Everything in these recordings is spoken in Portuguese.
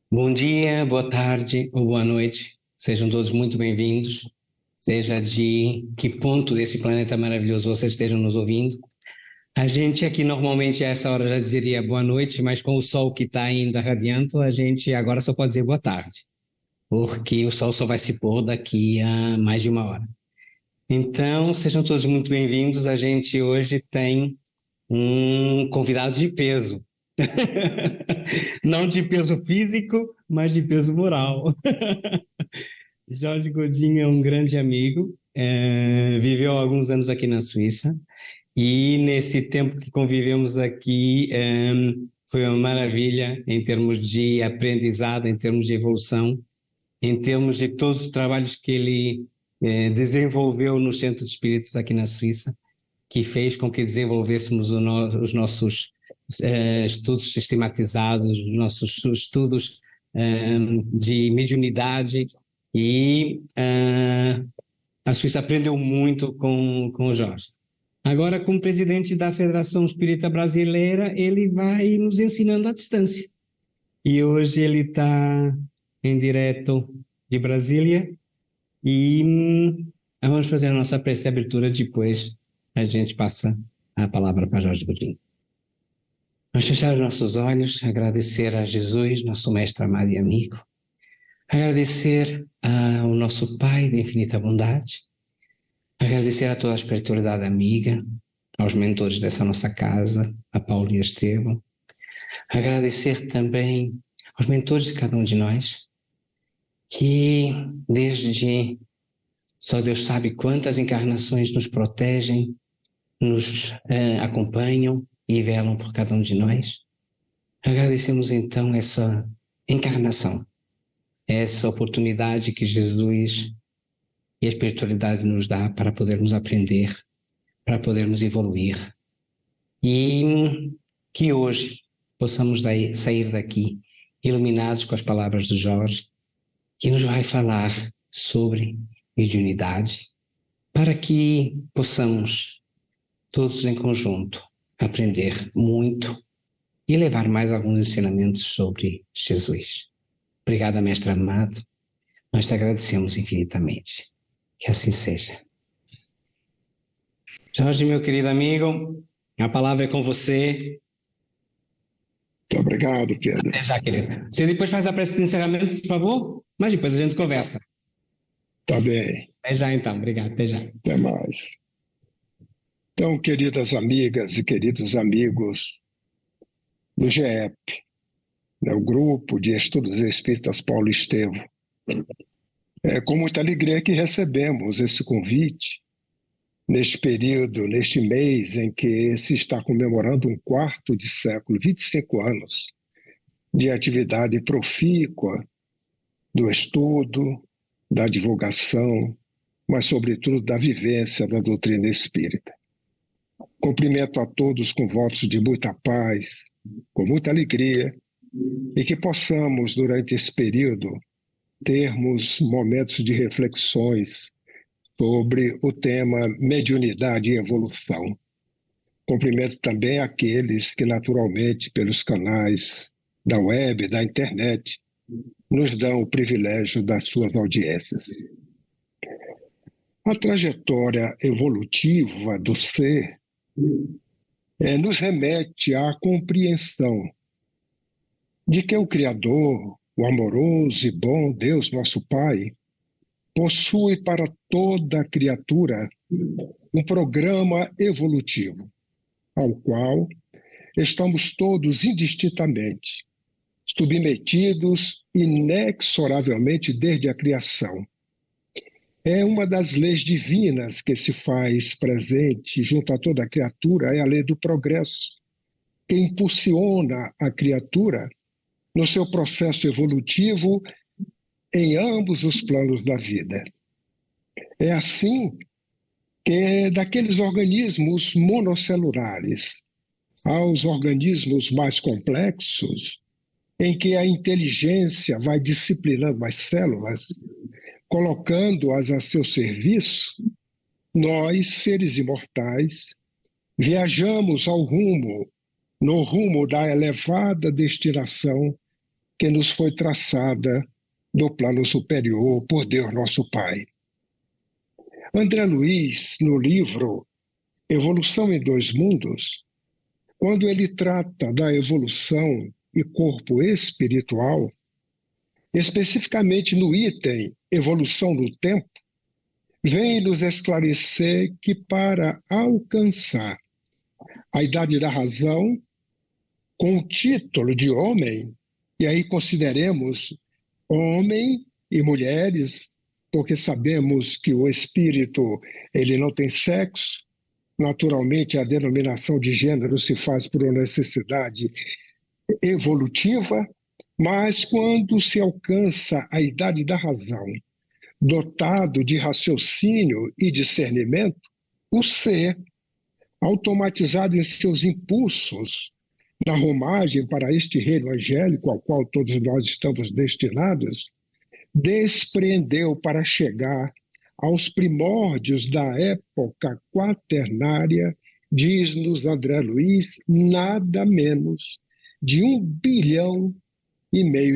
Bom dia, boa tarde ou boa noite. Sejam todos muito bem-vindos, seja de que ponto desse planeta maravilhoso vocês estejam nos ouvindo. A gente aqui normalmente a essa hora já diria boa noite, mas com o sol que está ainda radiante, a gente agora só pode dizer boa tarde, porque o sol só vai se pôr daqui a mais de uma hora. Então, sejam todos muito bem-vindos. A gente hoje tem um convidado de peso. Não de peso físico, mas de peso moral. Jorge Godinho é um grande amigo, viveu há alguns anos aqui na Suíça e nesse tempo que convivemos aqui foi uma maravilha em termos de aprendizado, em termos de evolução, em termos de todos os trabalhos que ele desenvolveu no Centro de Espíritos aqui na Suíça, que fez com que desenvolvêssemos os nossos estudos sistematizados, os nossos estudos de mediunidade e a Suíça aprendeu muito com o Jorge. Agora, como presidente da Federação Espírita Brasileira, ele vai nos ensinando à distância. E hoje ele está em direto de Brasília e vamos fazer a nossa prece de abertura, depois a gente passa a palavra para Jorge Godinho. Vamos fechar os nossos olhos, agradecer a Jesus, nosso mestre amado e amigo, agradecer ao nosso Pai de infinita bondade, agradecer a toda a espiritualidade amiga, aos mentores dessa nossa casa, a Paulo e a Estevam, agradecer também aos mentores de cada um de nós, que desde só Deus sabe quantas encarnações nos protegem, nos acompanham e velam por cada um de nós. Agradecemos então essa encarnação, essa oportunidade que Jesus e a espiritualidade nos dá para podermos aprender, para podermos evoluir e que hoje possamos sair daqui iluminados com as palavras do Jorge, que nos vai falar sobre mediunidade, para que possamos todos em conjunto aprender muito e levar mais alguns ensinamentos sobre Jesus. Obrigada, mestre amado. Nós te agradecemos infinitamente. Que assim seja. Jorge, meu querido amigo, a palavra é com você. Muito obrigado, Pedro. Até já, querido. Você depois faz a prece de encerramento, por favor? Mas depois a gente conversa. Tá bem. Até já, então. Obrigado. Até já. Até mais. Então, queridas amigas e queridos amigos do GEP, né, o Grupo de Estudos Espíritas Paulo Estevam, é com muita alegria que recebemos esse convite neste período, neste mês em que se está comemorando um quarto de século, 25 anos de atividade profícua do estudo, da divulgação, mas, sobretudo, da vivência da doutrina espírita. Cumprimento a todos com votos de muita paz, com muita alegria, e que possamos, durante esse período, termos momentos de reflexões sobre o tema mediunidade e evolução. Cumprimento também aqueles que, naturalmente, pelos canais da web, da internet, nos dão o privilégio das suas audiências. A trajetória evolutiva do ser nos remete à compreensão de que o Criador, o amoroso e bom Deus, nosso Pai, possui para toda criatura um programa evolutivo, ao qual estamos todos indistintamente submetidos inexoravelmente desde a criação. É uma das leis divinas que se faz presente junto a toda criatura, é a lei do progresso, que impulsiona a criatura no seu processo evolutivo em ambos os planos da vida. É assim que daqueles organismos monocelulares aos organismos mais complexos, em que a inteligência vai disciplinando as células, colocando-as a seu serviço, nós, seres imortais, viajamos no rumo da elevada destinação que nos foi traçada no plano superior por Deus nosso Pai. André Luiz, no livro Evolução em Dois Mundos, quando ele trata da evolução e corpo espiritual, especificamente no item Evolução no Tempo, vem nos esclarecer que para alcançar a idade da razão, com o título de homem, e aí consideremos homem e mulheres, porque sabemos que o espírito ele não tem sexo, naturalmente a denominação de gênero se faz por uma necessidade evolutiva, mas quando se alcança a idade da razão, dotado de raciocínio e discernimento, o ser, automatizado em seus impulsos, na romagem para este reino angélico ao qual todos nós estamos destinados, despreendeu para chegar aos primórdios da época quaternária, diz-nos André Luiz, nada menos de 1,5 bilhão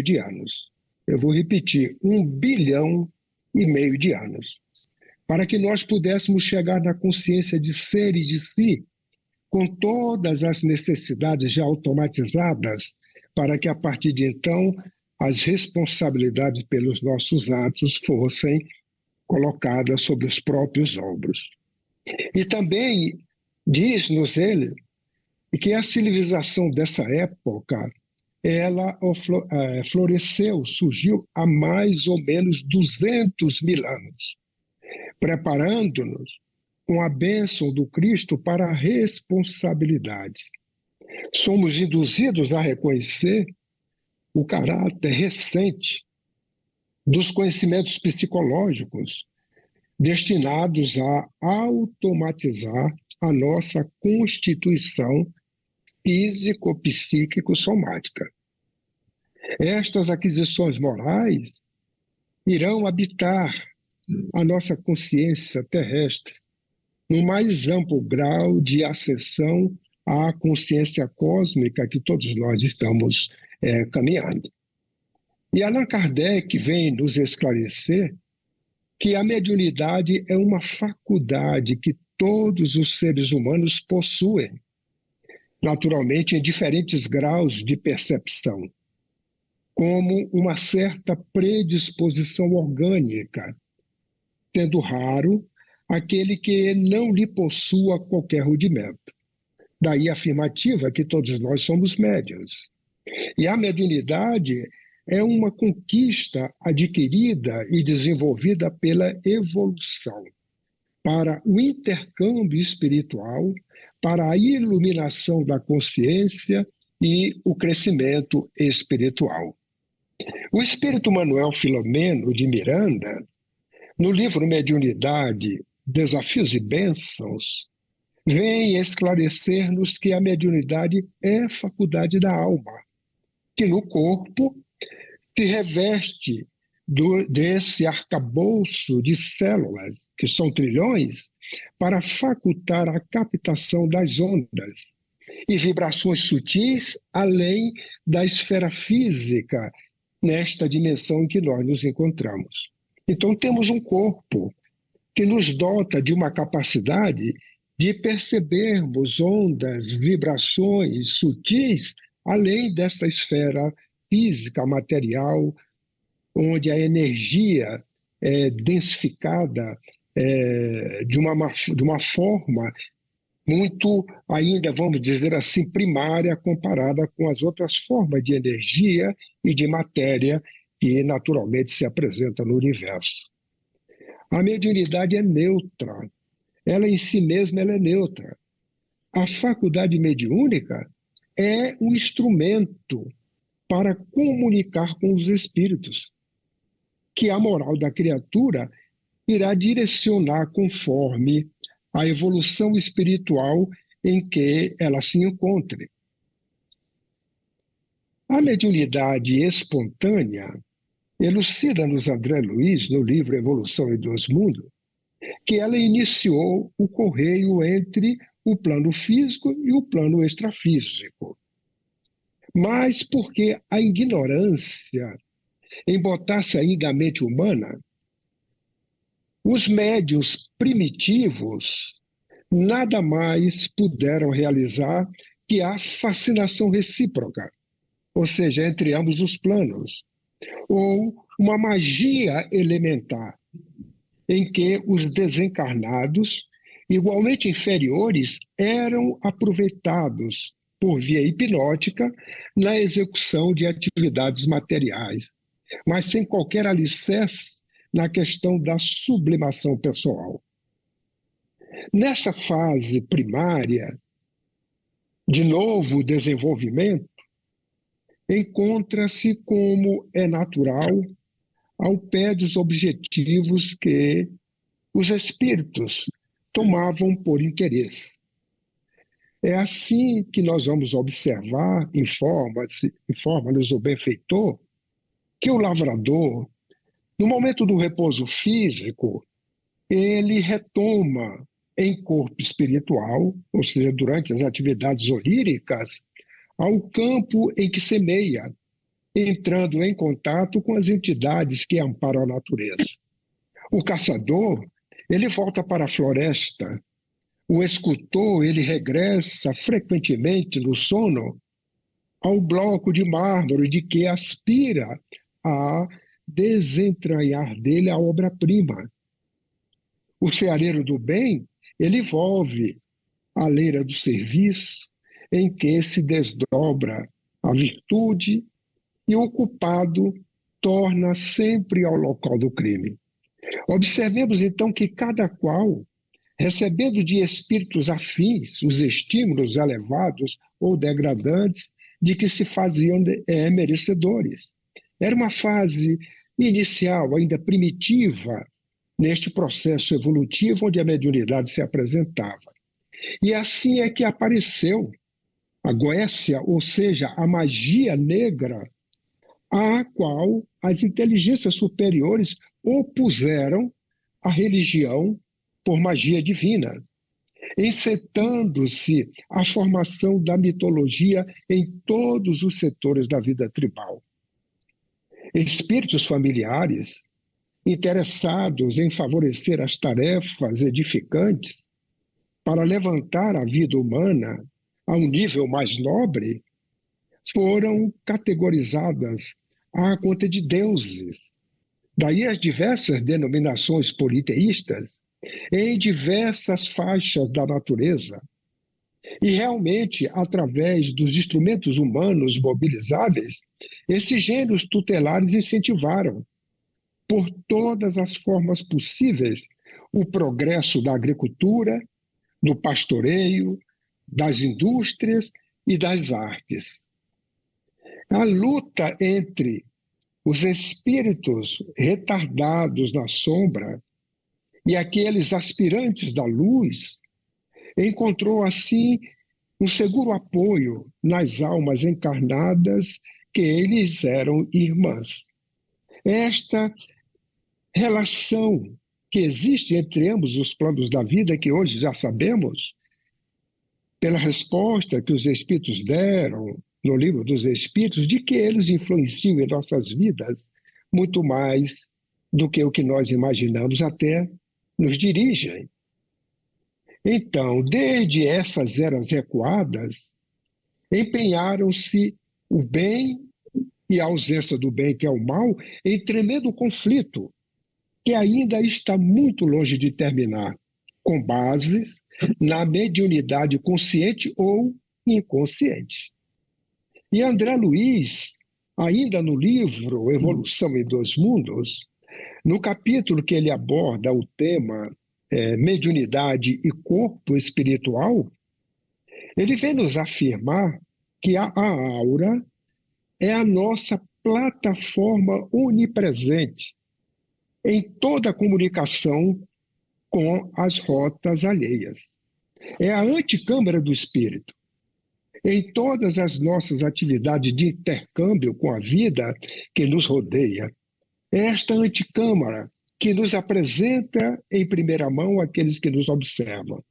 de anos. Eu vou repetir, 1,5 bilhão de anos. Para que nós pudéssemos chegar na consciência de ser e de si, com todas as necessidades já automatizadas, para que a partir de então as responsabilidades pelos nossos atos fossem colocadas sobre os próprios ombros. E também diz-nos ele que a civilização dessa época, ela floresceu, surgiu há mais ou menos 200 mil anos, preparando-nos com a bênção do Cristo para a responsabilidade. Somos induzidos a reconhecer o caráter recente dos conhecimentos psicológicos destinados a automatizar a nossa constituição físico-psíquico-somática. Estas aquisições morais irão habitar a nossa consciência terrestre no mais amplo grau de acessão à consciência cósmica que todos nós estamos caminhando. E Allan Kardec vem nos esclarecer que a mediunidade é uma faculdade que todos os seres humanos possuem, naturalmente em diferentes graus de percepção, como uma certa predisposição orgânica, sendo raro aquele que não lhe possua qualquer rudimento. Daí a afirmativa que todos nós somos médiuns. E a mediunidade é uma conquista adquirida e desenvolvida pela evolução, para o intercâmbio espiritual, para a iluminação da consciência e o crescimento espiritual. O espírito Manuel Filomeno de Miranda, no livro Mediunidade, Desafios e Bênçãos, vem esclarecer-nos que a mediunidade é faculdade da alma, que no corpo se reveste desse arcabouço de células, que são trilhões, para facultar a captação das ondas e vibrações sutis além da esfera física, nesta dimensão em que nós nos encontramos. Então, temos um corpo que nos dota de uma capacidade de percebermos ondas, vibrações sutis além desta esfera física, material, onde a energia é densificada de uma forma muito, ainda vamos dizer assim, primária, comparada com as outras formas de energia e de matéria que naturalmente se apresenta no universo. A mediunidade é neutra, ela em si mesma ela é neutra. A faculdade mediúnica é um instrumento para comunicar com os espíritos, que a moral da criatura irá direcionar conforme a evolução espiritual em que ela se encontre. A mediunidade espontânea elucida-nos André Luiz, no livro Evolução em Dois Mundos, que ela iniciou o correio entre o plano físico e o plano extrafísico. mas porque a ignorância embotasse ainda a mente humana, os médiuns primitivos nada mais puderam realizar que a fascinação recíproca, ou seja, entre ambos os planos, ou uma magia elementar, em que os desencarnados, igualmente inferiores, eram aproveitados por via hipnótica na execução de atividades materiais, mas sem qualquer alicerce na questão da sublimação pessoal. Nessa fase primária, de novo desenvolvimento, encontra-se, como é natural, ao pé dos objetivos que os espíritos tomavam por interesse. É assim que nós vamos observar, informa-nos o benfeitor, que o lavrador, no momento do repouso físico, ele retoma em corpo espiritual, ou seja, durante as atividades oníricas, ao campo em que semeia, entrando em contato com as entidades que amparam a natureza. O caçador, ele volta para a floresta. O escultor, ele regressa frequentemente no sono ao bloco de mármore de que aspira a desentranhar dele a obra-prima. O ceareiro do bem, ele volve à leira do serviço, em que se desdobra a virtude e o culpado torna sempre ao local do crime. Observemos, então, que cada qual, recebendo de espíritos afins os estímulos elevados ou degradantes de que se faziam merecedores. Era uma fase inicial, ainda primitiva, neste processo evolutivo onde a mediunidade se apresentava. E assim é que apareceu a goécia, ou seja, a magia negra, à qual as inteligências superiores opuseram a religião por magia divina, encetando-se a formação da mitologia em todos os setores da vida tribal. Espíritos familiares, interessados em favorecer as tarefas edificantes para levantar a vida humana a um nível mais nobre, foram categorizadas à conta de deuses. Daí as diversas denominações politeístas em diversas faixas da natureza. E realmente, através dos instrumentos humanos mobilizáveis, esses gênios tutelares incentivaram, por todas as formas possíveis, o progresso da agricultura, do pastoreio, das indústrias e das artes. A luta entre os espíritos retardados na sombra e aqueles aspirantes da luz encontrou, assim, um seguro apoio nas almas encarnadas que eles eram irmãs. Esta relação que existe entre ambos os planos da vida, que hoje já sabemos, pela resposta que os Espíritos deram no Livro dos Espíritos, de que eles influenciam em nossas vidas muito mais do que o que nós imaginamos, até nos dirigem. Então, desde essas eras recuadas, empenharam-se o bem e a ausência do bem, que é o mal, em tremendo conflito, que ainda está muito longe de terminar, com bases na mediunidade consciente ou inconsciente. E André Luiz, ainda no livro Evolução em Dois Mundos, no capítulo que ele aborda o tema mediunidade e corpo espiritual, ele vem nos afirmar que a aura é a nossa plataforma onipresente em toda a comunicação com as rotas alheias. É a antecâmara do espírito. Em todas as nossas atividades de intercâmbio com a vida que nos rodeia, é esta antecâmara que nos apresenta em primeira mão aqueles que nos observam,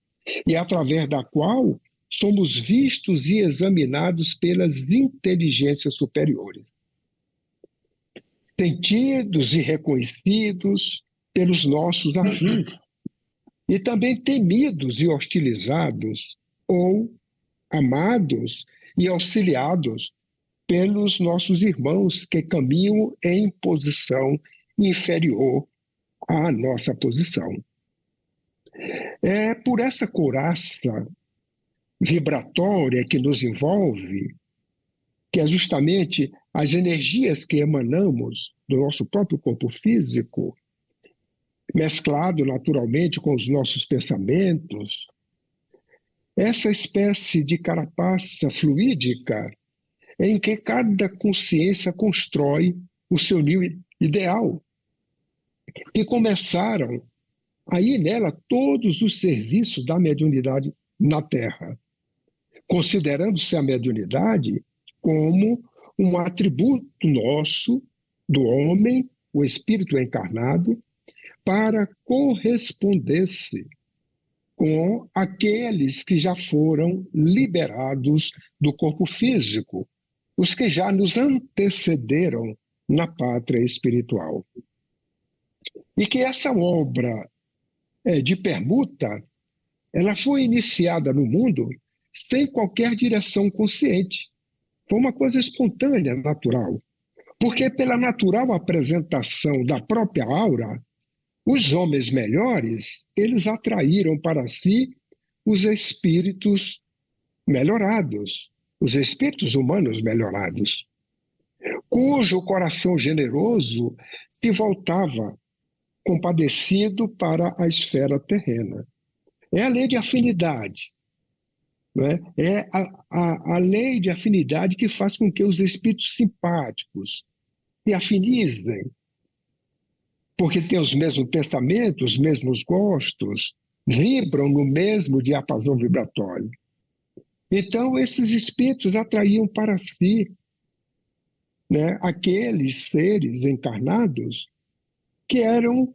e através da qual somos vistos e examinados pelas inteligências superiores, sentidos e reconhecidos pelos nossos afins, e também temidos e hostilizados, ou amados e auxiliados pelos nossos irmãos que caminham em posição inferior à nossa posição. É por essa couraça vibratória que nos envolve, que é justamente as energias que emanamos do nosso próprio corpo físico, mesclado naturalmente com os nossos pensamentos, essa espécie de carapaça fluídica em que cada consciência constrói o seu ninho ideal, e começaram aí nela todos os serviços da mediunidade na Terra, considerando-se a mediunidade como um atributo nosso, do homem, o espírito encarnado, para corresponder-se com aqueles que já foram liberados do corpo físico, os que já nos antecederam na pátria espiritual. E que essa obra de permuta, ela foi iniciada no mundo sem qualquer direção consciente. Foi uma coisa espontânea, natural. Porque pela natural apresentação da própria aura, os homens melhores, eles atraíram para si os espíritos melhorados, os espíritos humanos melhorados, cujo coração generoso se voltava compadecido para a esfera terrena. É a lei de afinidade. Não é? É a lei de afinidade que faz com que os espíritos simpáticos se afinizem, porque têm os mesmos pensamentos, os mesmos gostos, vibram no mesmo diapasão vibratório. Então, esses espíritos atraíam para si, né, aqueles seres encarnados que eram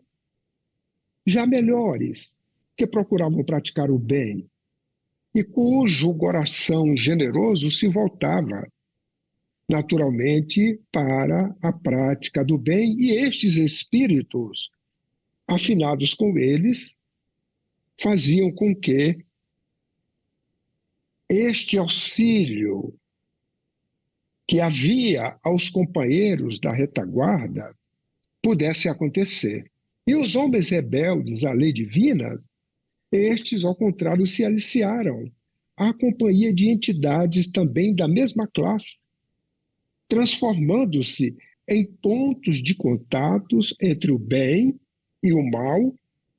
já melhores, que procuravam praticar o bem, e cujo coração generoso se voltava naturalmente para a prática do bem, e estes espíritos, afinados com eles, faziam com que este auxílio que havia aos companheiros da retaguarda pudesse acontecer. E os homens rebeldes à lei divina, estes, ao contrário, se aliciaram à companhia de entidades também da mesma classe, transformando-se em pontos de contatos entre o bem e o mal,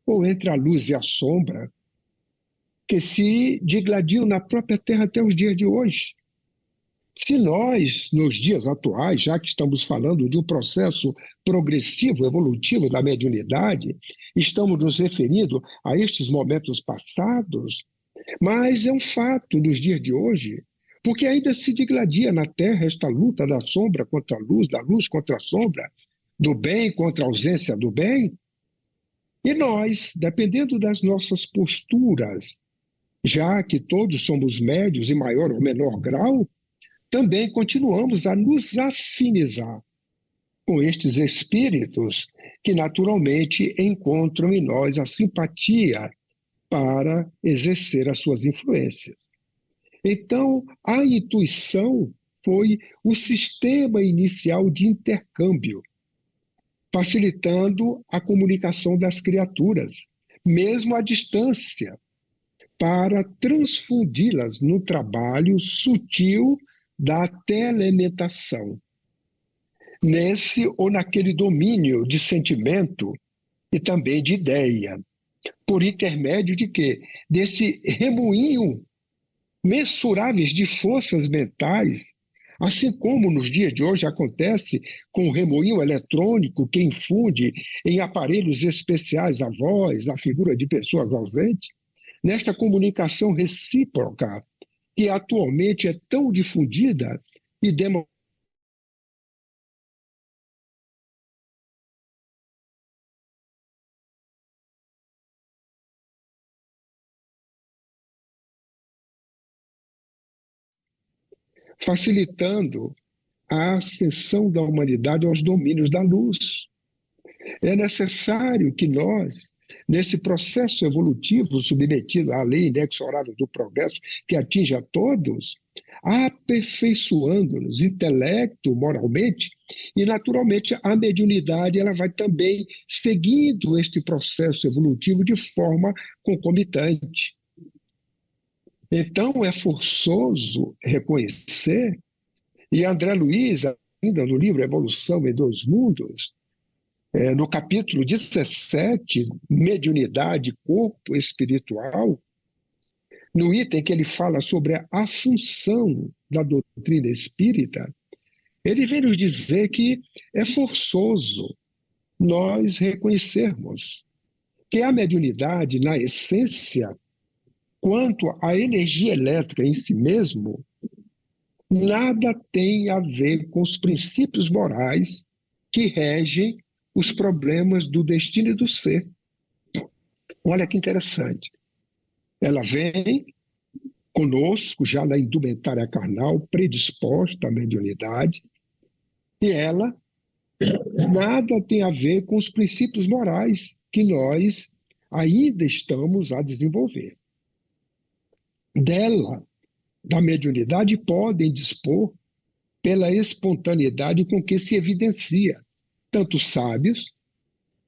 ou entre a luz e a sombra, que se digladiam na própria Terra até os dias de hoje. Se nós, nos dias atuais, já que estamos falando de um processo progressivo, evolutivo da mediunidade, estamos nos referindo a estes momentos passados, mas é um fato nos dias de hoje, porque ainda se digladia na Terra esta luta da sombra contra a luz, da luz contra a sombra, do bem contra a ausência do bem. E nós, dependendo das nossas posturas, já que todos somos médios em maior ou menor grau, também continuamos a nos afinizar com estes espíritos que naturalmente encontram em nós a simpatia para exercer as suas influências. Então, a intuição foi o sistema inicial de intercâmbio, facilitando a comunicação das criaturas, mesmo à distância, para transfundi-las no trabalho sutil da telementação, nesse ou naquele domínio de sentimento e também de ideia, por intermédio de quê? Desse remoinho mensuráveis de forças mentais, assim como nos dias de hoje acontece com o remoinho eletrônico que infunde em aparelhos especiais a voz, a figura de pessoas ausentes, nesta comunicação recíproca que atualmente é tão difundida e democrática. facilitando a ascensão da humanidade aos domínios da luz. É necessário que nós, nesse processo evolutivo submetido à lei inexorável do progresso que atinge a todos, aperfeiçoando-nos intelecto, moralmente, e naturalmente a mediunidade ela vai também seguindo este processo evolutivo de forma concomitante. Então é forçoso reconhecer, e André Luiz, ainda no livro Evolução em Dois Mundos, no capítulo 17, Mediunidade, Corpo Espiritual, no item que ele fala sobre a função da doutrina espírita, ele vem nos dizer que é forçoso nós reconhecermos que a mediunidade, na essência, quanto à energia elétrica em si mesmo, nada tem a ver com os princípios morais que regem os problemas do destino e do ser. Olha que interessante. Ela vem conosco, já na indumentária carnal, predisposta à mediunidade, e ela nada tem a ver com os princípios morais que nós ainda estamos a desenvolver. Dela, da mediunidade, podem dispor pela espontaneidade com que se evidencia, tanto sábios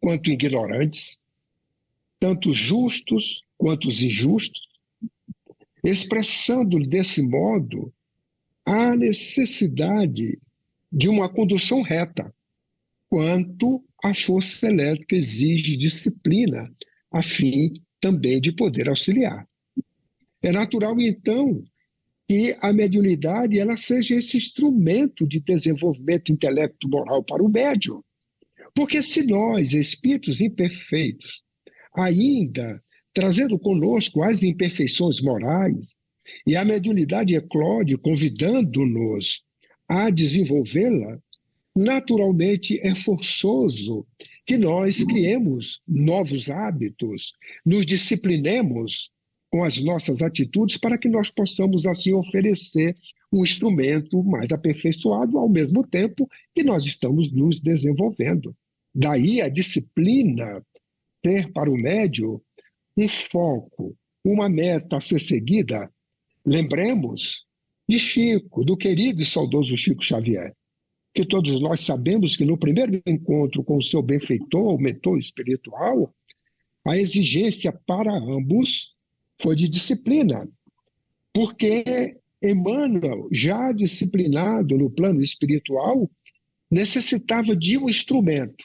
quanto ignorantes, tanto justos quanto os injustos, expressando desse modo a necessidade de uma condução reta, quanto a força elétrica exige disciplina, a fim também de poder auxiliar. É natural, então, que a mediunidade ela seja esse instrumento de desenvolvimento intelecto-moral para o médium. Porque se nós, espíritos imperfeitos, ainda trazendo conosco as imperfeições morais, e a mediunidade eclode convidando-nos a desenvolvê-la, naturalmente é forçoso que nós criemos novos hábitos, nos disciplinemos com as nossas atitudes para que nós possamos assim oferecer um instrumento mais aperfeiçoado ao mesmo tempo que nós estamos nos desenvolvendo. Daí a disciplina ter para o médium um foco, uma meta a ser seguida. Lembremos de Chico, do querido e saudoso Chico Xavier, que todos nós sabemos que no primeiro encontro com o seu benfeitor, o mentor espiritual, a exigência para ambos foi de disciplina, porque Emmanuel, já disciplinado no plano espiritual, necessitava de um instrumento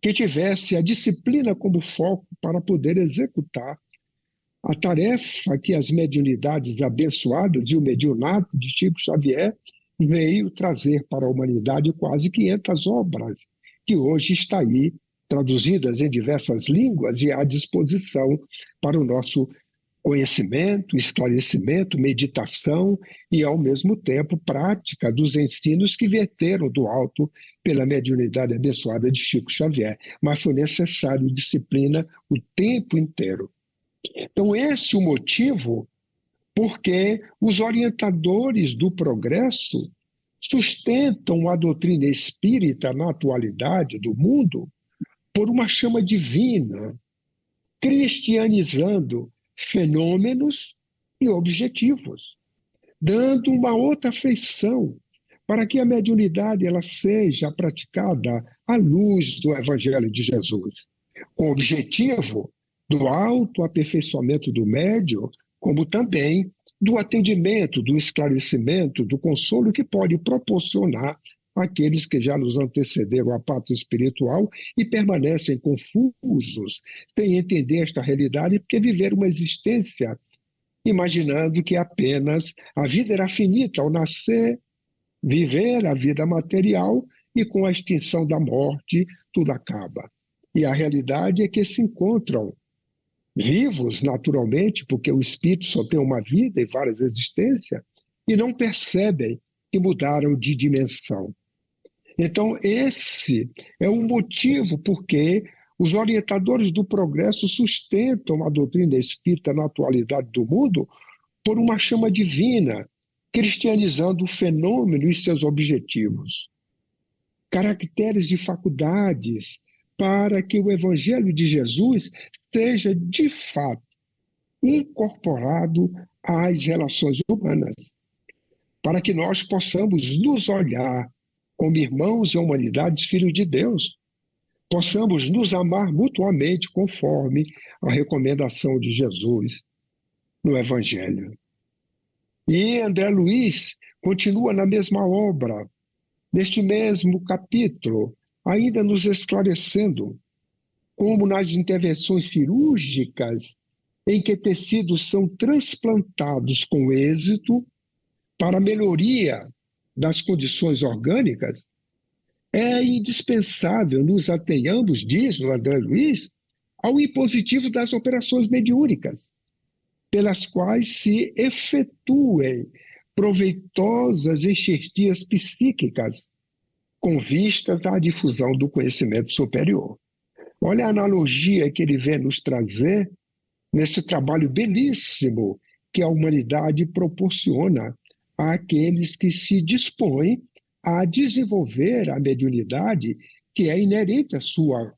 que tivesse a disciplina como foco para poder executar a tarefa que as mediunidades abençoadas e o mediunato de Chico Xavier veio trazer para a humanidade quase 500 obras, que hoje está aí traduzidas em diversas línguas e à disposição para o nosso conhecimento, esclarecimento, meditação e, ao mesmo tempo, prática dos ensinos que verteram do alto pela mediunidade abençoada de Chico Xavier. Mas foi necessário disciplina o tempo inteiro. Então, esse é o motivo porque os orientadores do progresso sustentam a doutrina espírita na atualidade do mundo por uma chama divina, cristianizando fenômenos e objetivos, dando uma outra feição para que a mediunidade ela seja praticada à luz do Evangelho de Jesus, com o objetivo do autoaperfeiçoamento do médium, como também do atendimento, do esclarecimento, do consolo que pode proporcionar àqueles que já nos antecederam à pátria espiritual e permanecem confusos, sem entender esta realidade, porque viveram uma existência imaginando que apenas a vida era finita ao nascer, viver a vida material e com a extinção da morte tudo acaba. E a realidade é que se encontram vivos naturalmente, porque o espírito só tem uma vida e várias existências, e não percebem que mudaram de dimensão. Então, esse é o motivo porque os orientadores do progresso sustentam a doutrina espírita na atualidade do mundo por uma chama divina cristianizando o fenômeno e seus objetivos, caracteres e faculdades para que o Evangelho de Jesus seja, de fato, incorporado às relações humanas, para que nós possamos nos olhar como irmãos e humanidades, filhos de Deus, possamos nos amar mutuamente conforme a recomendação de Jesus no Evangelho. E André Luiz continua na mesma obra, neste mesmo capítulo, ainda nos esclarecendo como nas intervenções cirúrgicas em que tecidos são transplantados com êxito para a melhoria das condições orgânicas, é indispensável nos atenhamos, diz o André Luiz, ao impositivo das operações mediúnicas, pelas quais se efetuem proveitosas enxertias psíquicas com vistas à difusão do conhecimento superior. Olha a analogia que ele vem nos trazer nesse trabalho belíssimo que a humanidade proporciona àqueles que se dispõem a desenvolver a mediunidade, que é inerente à sua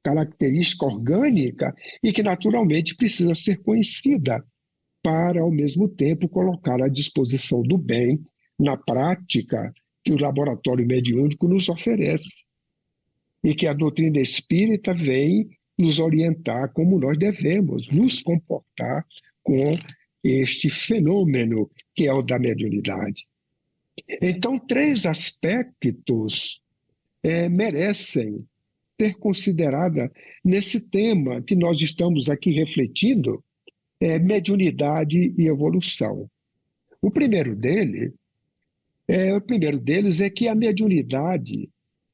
característica orgânica e que naturalmente precisa ser conhecida para, ao mesmo tempo, colocar à disposição do bem na prática que o laboratório mediúnico nos oferece e que a doutrina espírita vem nos orientar como nós devemos nos comportar com este fenômeno que é o da mediunidade. Então, 3 aspectos merecem ser considerados nesse tema que nós estamos aqui refletindo, mediunidade e evolução. O primeiro deles é que a mediunidade,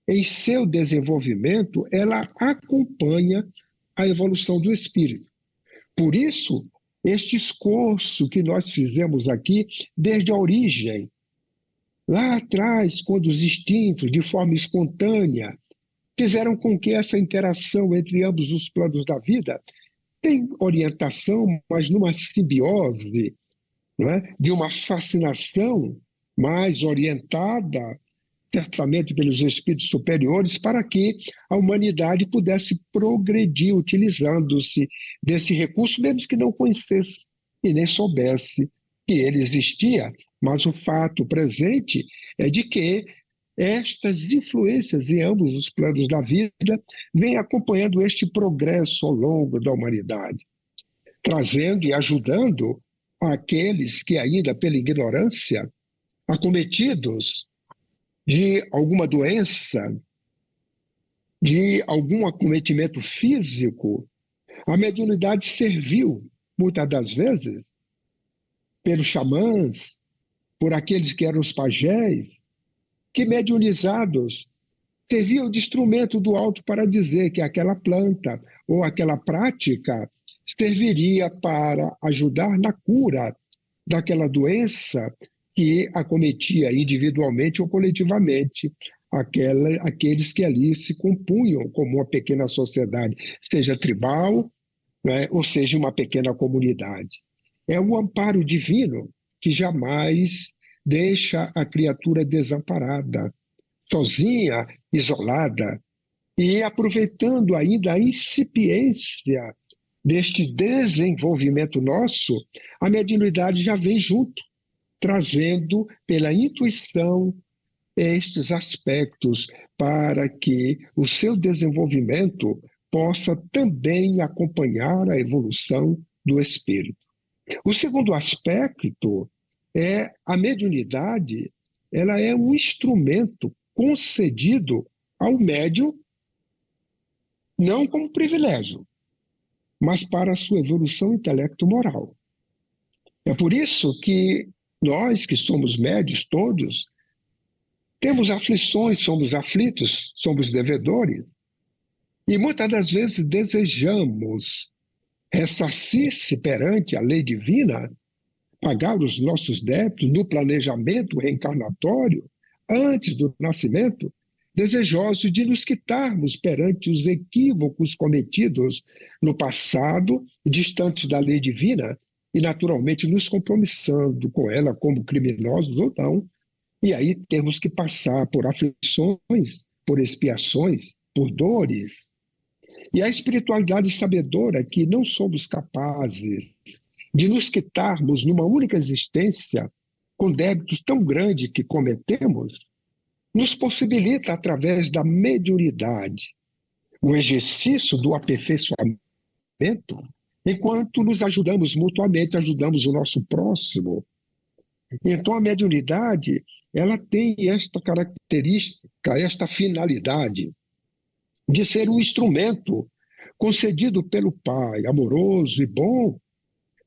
em seu desenvolvimento, ela acompanha a evolução do espírito. Por isso, este esforço que nós fizemos aqui, desde a origem, lá atrás, quando os instintos, de forma espontânea, fizeram com que essa interação entre ambos os planos da vida tem orientação, mas numa simbiose, não é? De uma fascinação mais orientada, certamente pelos espíritos superiores, para que a humanidade pudesse progredir utilizando-se desse recurso, mesmo que não conhecesse e nem soubesse que ele existia. Mas o fato presente é de que estas influências em ambos os planos da vida vêm acompanhando este progresso ao longo da humanidade, trazendo e ajudando aqueles que ainda pela ignorância, acometidos de alguma doença, de algum acometimento físico, a mediunidade serviu, muitas das vezes, pelos xamãs, por aqueles que eram os pajés, que mediunizados serviam de instrumento do alto para dizer que aquela planta ou aquela prática serviria para ajudar na cura daquela doença que acometia individualmente ou coletivamente aqueles que ali se compunham como uma pequena sociedade, seja tribal, né, ou seja uma pequena comunidade. É o amparo divino que jamais deixa a criatura desamparada, sozinha, isolada, e aproveitando ainda a incipiência deste desenvolvimento nosso, a mediunidade já vem junto, trazendo pela intuição estes aspectos para que o seu desenvolvimento possa também acompanhar a evolução do espírito. O segundo aspecto é a mediunidade, ela é um instrumento concedido ao médium, não como privilégio, mas para a sua evolução intelecto-moral. É por isso que nós, que somos médios todos, temos aflições, somos aflitos, somos devedores, e muitas das vezes desejamos ressarcir-se perante a lei divina, pagar os nossos débitos no planejamento reencarnatório, antes do nascimento, desejosos de nos quitarmos perante os equívocos cometidos no passado, distantes da lei divina, e, naturalmente, nos compromissando com ela como criminosos ou não. E aí temos que passar por aflições, por expiações, por dores. E a espiritualidade sabedora que não somos capazes de nos quitarmos numa única existência com débitos tão grandes que cometemos, nos possibilita, através da mediunidade, o exercício do aperfeiçoamento, enquanto nos ajudamos mutuamente, ajudamos o nosso próximo. Então, a mediunidade, ela tem esta característica, esta finalidade de ser um instrumento concedido pelo Pai, amoroso e bom,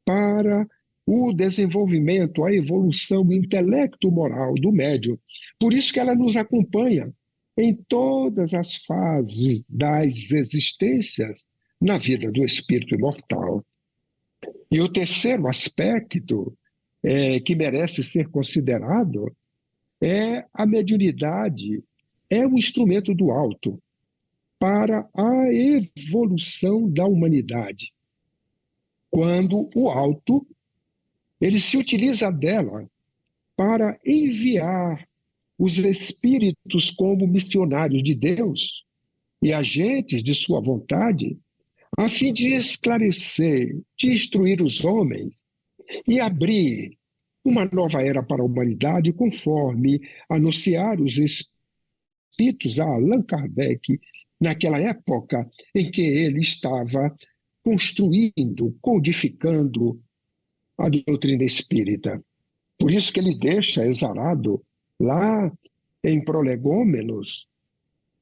para o desenvolvimento, a evolução intelecto-moral do médium. Por isso que ela nos acompanha em todas as fases das existências na vida do espírito imortal. E o terceiro aspecto que merece ser considerado é a mediunidade, é um instrumento do alto para a evolução da humanidade. Quando o alto ele se utiliza dela para enviar os espíritos como missionários de Deus e agentes de sua vontade, a fim de esclarecer, de instruir os homens e abrir uma nova era para a humanidade, conforme anunciaram os espíritos a Allan Kardec, naquela época em que ele estava construindo, codificando a doutrina espírita. Por isso que ele deixa exarado lá em Prolegômenos,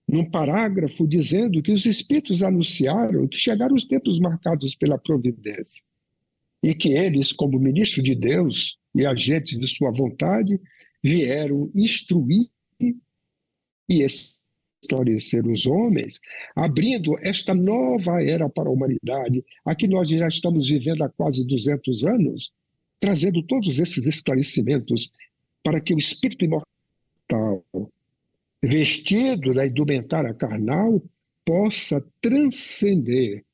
num parágrafo, dizendo que os espíritos anunciaram que chegaram os tempos marcados pela providência e que eles, como ministros de Deus e agentes de sua vontade, vieram instruir e esclarecer os homens, abrindo esta nova era para a humanidade, a que nós já estamos vivendo há quase 200 anos, trazendo todos esses esclarecimentos para que o espírito imortal, vestido da indumentária carnal, possa transcender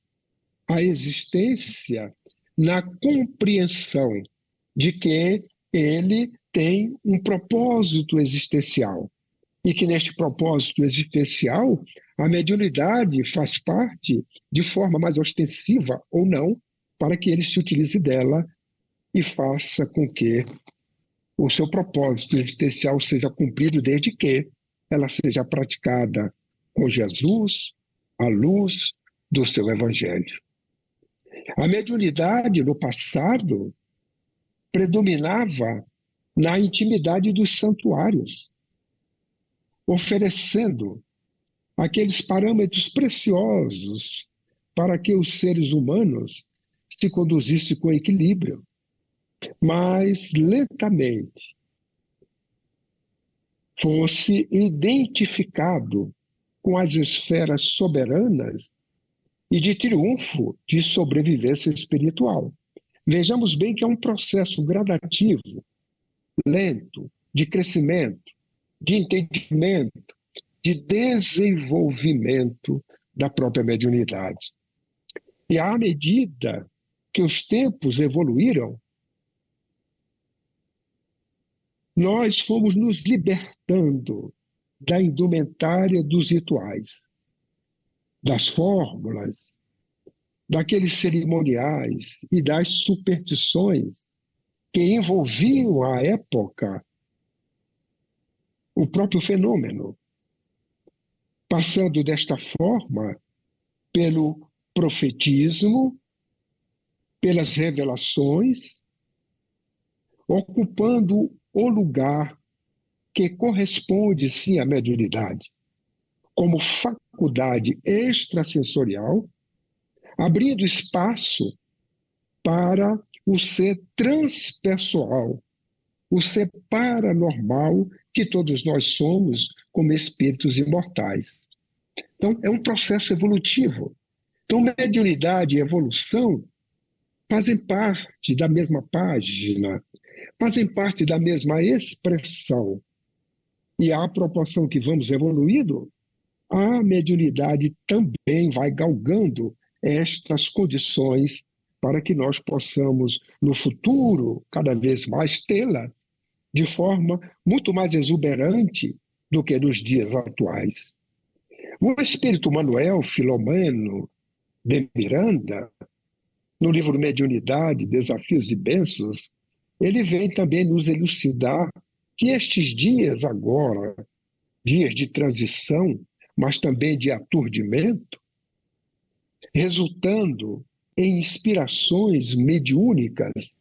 a existência na compreensão de que ele tem um propósito existencial e que neste propósito existencial a mediunidade faz parte de forma mais ostensiva ou não, para que ele se utilize dela e faça com que o seu propósito existencial seja cumprido, desde que ela seja praticada com Jesus, à luz do seu evangelho. A mediunidade, no passado, predominava na intimidade dos santuários, oferecendo aqueles parâmetros preciosos para que os seres humanos se conduzissem com equilíbrio. Mas, lentamente, fosse identificado com as esferas soberanas e de triunfo de sobrevivência espiritual. Vejamos bem que é um processo gradativo, lento, de crescimento, de entendimento, de desenvolvimento da própria mediunidade. E à medida que os tempos evoluíram, nós fomos nos libertando da indumentária dos rituais, das fórmulas, daqueles cerimoniais e das superstições que envolviam à época o próprio fenômeno, passando desta forma pelo profetismo, pelas revelações, ocupando o lugar que corresponde, sim, à mediunidade, como faculdade extrasensorial, abrindo espaço para o ser transpessoal, o ser paranormal que todos nós somos como espíritos imortais. Então, é um processo evolutivo. Então, mediunidade e evolução fazem parte da mesma página, fazem parte da mesma expressão. E à proporção que vamos evoluindo, a mediunidade também vai galgando estas condições para que nós possamos, no futuro, cada vez mais tê-la de forma muito mais exuberante do que nos dias atuais. O espírito Manuel Filomeno de Miranda, no livro Mediunidade, Desafios e Bênçãos, ele vem também nos elucidar que estes dias agora, dias de transição, mas também de aturdimento, resultando em inspirações mediúnicas,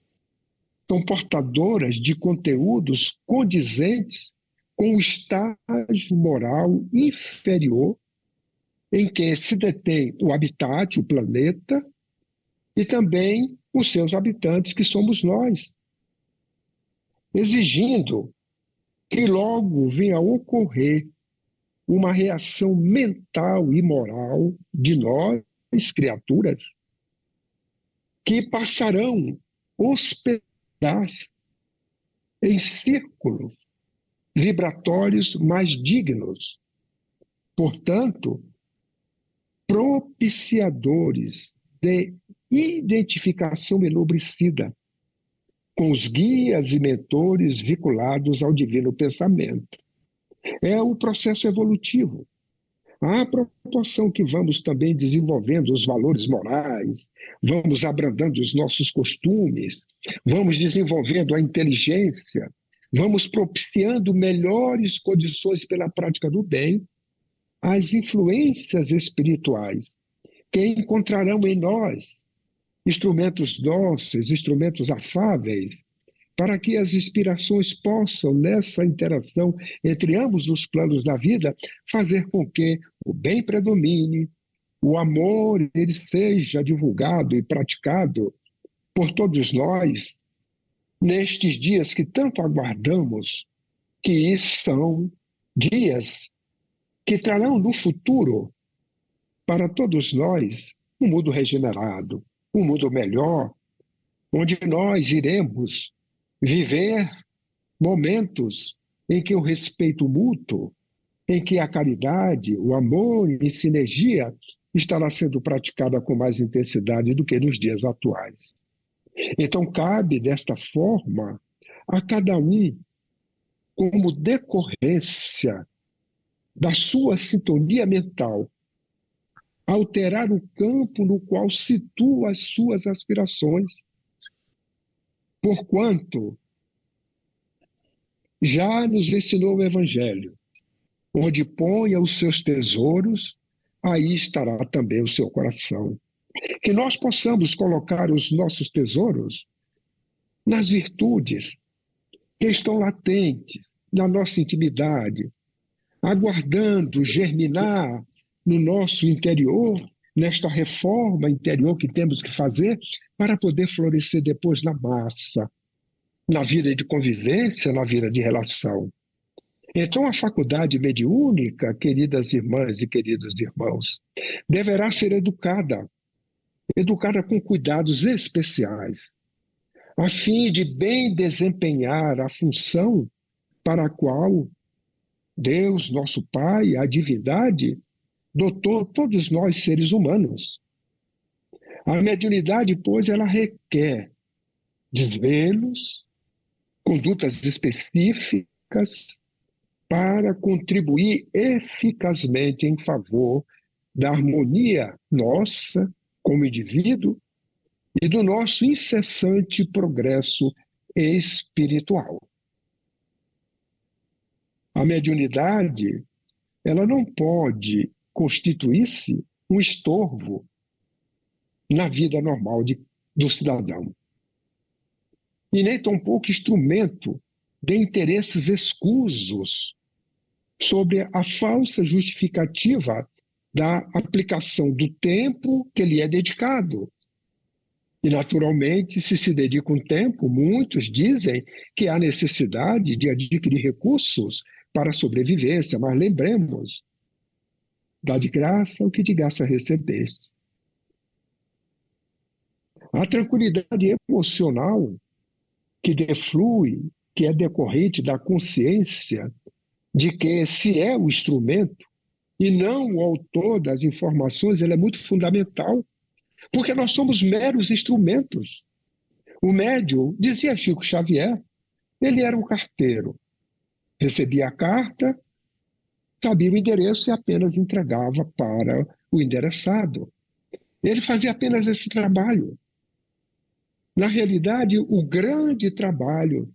são portadoras de conteúdos condizentes com o estágio moral inferior em que se detém o habitat, o planeta, e também os seus habitantes, que somos nós, exigindo que logo venha a ocorrer uma reação mental e moral de nós, criaturas, que passarão hospedar-se em círculos vibratórios mais dignos, portanto, propiciadores de identificação enubricida com os guias e mentores vinculados ao divino pensamento. É o processo evolutivo. À proporção que vamos também desenvolvendo os valores morais, vamos abrandando os nossos costumes, vamos desenvolvendo a inteligência, vamos propiciando melhores condições pela prática do bem, as influências espirituais que encontrarão em nós instrumentos dóceis, instrumentos afáveis, para que as inspirações possam, nessa interação entre ambos os planos da vida, fazer com que o bem predomine, o amor ele seja divulgado e praticado por todos nós, nestes dias que tanto aguardamos, que são dias que trarão no futuro, para todos nós, um mundo regenerado, um mundo melhor, onde nós iremos viver momentos em que o respeito mútuo, em que a caridade, o amor e a sinergia estará sendo praticada com mais intensidade do que nos dias atuais. Então, cabe, desta forma, a cada um, como decorrência da sua sintonia mental, alterar o campo no qual situa as suas aspirações, porquanto já nos ensinou o Evangelho, onde ponha os seus tesouros, aí estará também o seu coração. Que nós possamos colocar os nossos tesouros nas virtudes que estão latentes na nossa intimidade, aguardando germinar no nosso interior, nesta reforma interior que temos que fazer para poder florescer depois na massa, na vida de convivência, na vida de relação. Então, a faculdade mediúnica, queridas irmãs e queridos irmãos, deverá ser educada com cuidados especiais, a fim de bem desempenhar a função para a qual Deus, nosso Pai, a divindade, dotou todos nós seres humanos. A mediunidade, pois, ela requer desvelos, condutas específicas para contribuir eficazmente em favor da harmonia nossa como indivíduo e do nosso incessante progresso espiritual. A mediunidade, ela não pode constituir-se um estorvo na vida normal do cidadão. E nem tampouco instrumento de interesses escusos sobre a falsa justificativa da aplicação do tempo que lhe é dedicado. E, naturalmente, se dedica um tempo, muitos dizem que há necessidade de adquirir recursos para a sobrevivência, mas lembremos, dá de graça o que de graça recebeste. A tranquilidade emocional que deflui, que é decorrente da consciência de que se é o instrumento e não o autor das informações, ela é muito fundamental, porque nós somos meros instrumentos. O médium, dizia Chico Xavier, ele era um carteiro. Recebia a carta, sabia o endereço e apenas entregava para o endereçado. Ele fazia apenas esse trabalho. Na realidade, o grande trabalho,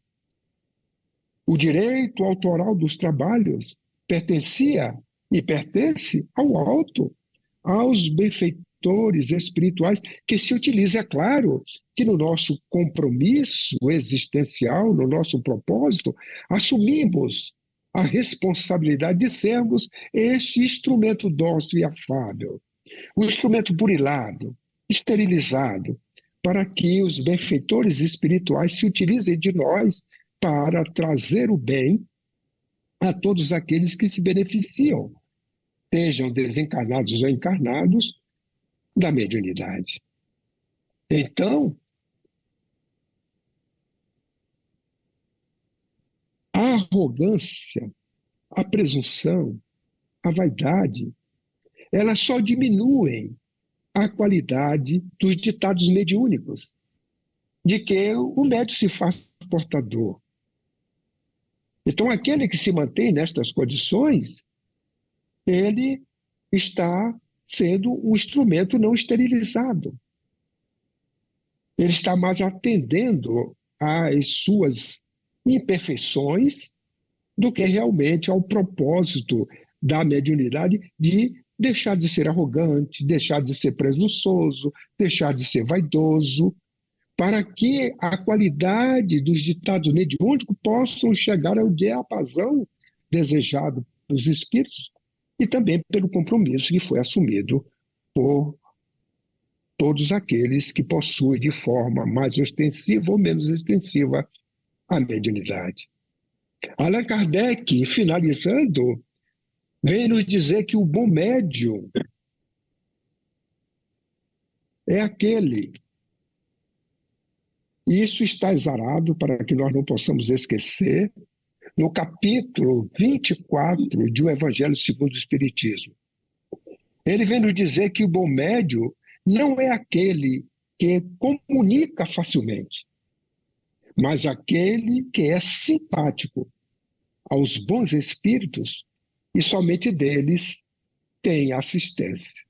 o direito autoral dos trabalhos, pertencia e pertence ao alto, aos benfeitores espirituais, que se utiliza, é claro, que no nosso compromisso existencial, no nosso propósito, assumimos a responsabilidade de sermos este instrumento dócil e afável, o instrumento burilado, esterilizado, para que os benfeitores espirituais se utilizem de nós para trazer o bem a todos aqueles que se beneficiam, sejam desencarnados ou encarnados, da mediunidade. Então, a arrogância, a presunção, a vaidade, elas só diminuem a qualidade dos ditados mediúnicos, de que o médium se faz portador. Então, aquele que se mantém nestas condições, ele está sendo um instrumento não esterilizado. Ele está mais atendendo às suas imperfeições do que realmente ao propósito da mediunidade de deixar de ser arrogante, deixar de ser presunçoso, deixar de ser vaidoso, para que a qualidade dos ditados mediúnicos possam chegar ao diapasão desejado pelos espíritos e também pelo compromisso que foi assumido por todos aqueles que possuem de forma mais ostensiva ou menos extensiva a mediunidade. Allan Kardec, finalizando, vem nos dizer que o bom médium é aquele. Isso está exarado para que nós não possamos esquecer no capítulo 24 de O Evangelho segundo o Espiritismo. Ele vem nos dizer que o bom médium não é aquele que comunica facilmente, mas aquele que é simpático aos bons espíritos e somente deles tem assistência.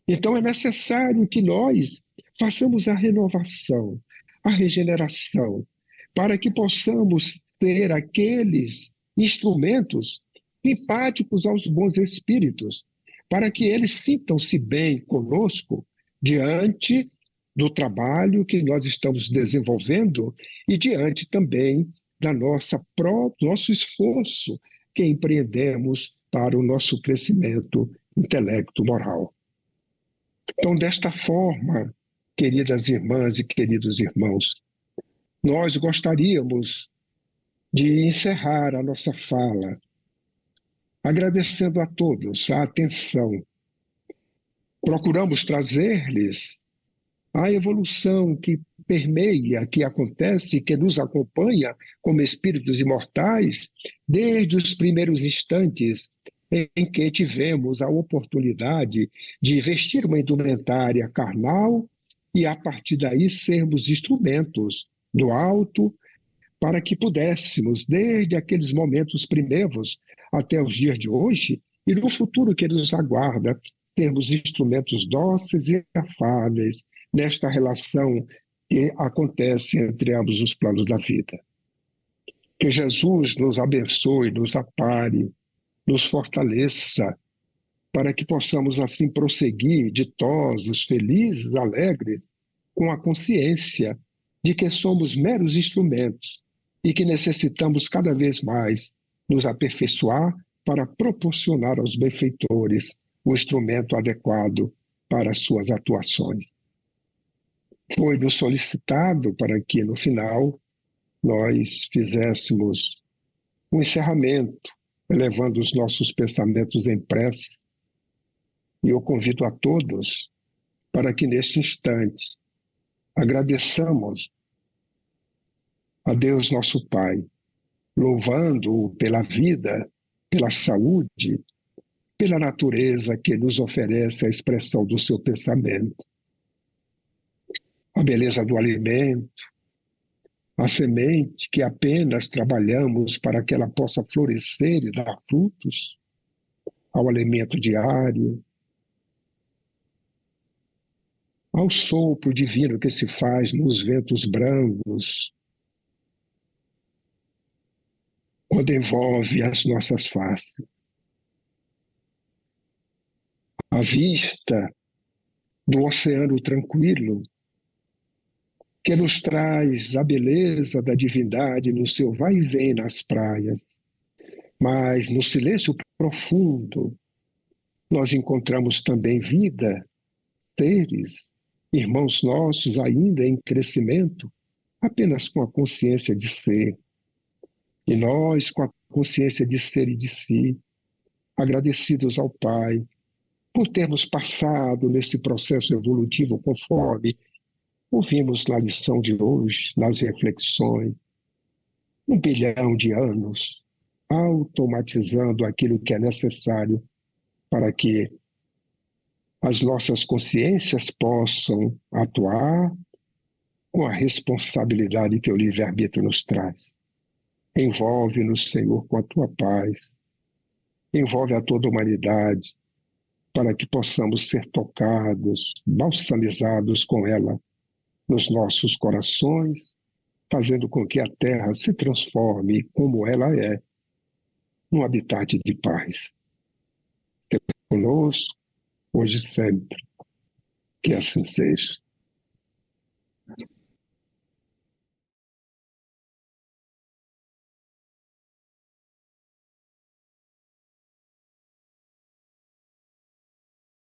Então é necessário que nós façamos a renovação, a regeneração, para que possamos ter aqueles instrumentos simpáticos aos bons espíritos, para que eles sintam-se bem conosco diante do trabalho que nós estamos desenvolvendo e diante também da nosso esforço que empreendemos para o nosso crescimento intelecto-moral. Então, desta forma, queridas irmãs e queridos irmãos, nós gostaríamos de encerrar a nossa fala agradecendo a todos a atenção. Procuramos trazer-lhes a evolução que permeia, que acontece, que nos acompanha como espíritos imortais desde os primeiros instantes em que tivemos a oportunidade de vestir uma indumentária carnal e, a partir daí, sermos instrumentos do alto para que pudéssemos, desde aqueles momentos primeiros até os dias de hoje, e no futuro que nos aguarda, termos instrumentos dóceis e afáveis nesta relação que acontece entre ambos os planos da vida. Que Jesus nos abençoe, nos apare, nos fortaleça, para que possamos assim prosseguir ditosos, felizes, alegres, com a consciência de que somos meros instrumentos e que necessitamos cada vez mais nos aperfeiçoar para proporcionar aos benfeitores o instrumento adequado para as suas atuações. Foi-nos solicitado para que, no final, nós fizéssemos um encerramento, elevando os nossos pensamentos em prece. E eu convido a todos para que, neste instante, agradeçamos a Deus nosso Pai, louvando-o pela vida, pela saúde, pela natureza que nos oferece a expressão do seu pensamento. a beleza do alimento, a semente que apenas trabalhamos para que ela possa florescer e dar frutos, ao alimento diário, ao sopro divino que se faz nos ventos brancos, quando envolve as nossas faces. A vista do oceano tranquilo, que nos traz a beleza da divindade no seu vai e vem nas praias. Mas no silêncio profundo, nós encontramos também vida, seres, irmãos nossos ainda em crescimento, apenas com a consciência de ser. E nós, com a consciência de ser e de si, agradecidos ao Pai por termos passado nesse processo evolutivo conforme ouvimos na lição de hoje, nas reflexões, 1 bilhão de anos, automatizando aquilo que é necessário para que as nossas consciências possam atuar com a responsabilidade que o livre-arbítrio nos traz. Envolve-nos, Senhor, com a tua paz. Envolve a toda a humanidade para que possamos ser tocados, balsamizados com ela nos nossos corações, fazendo com que a terra se transforme como ela é, num habitat de paz. Seja conosco, hoje e sempre. Que assim seja.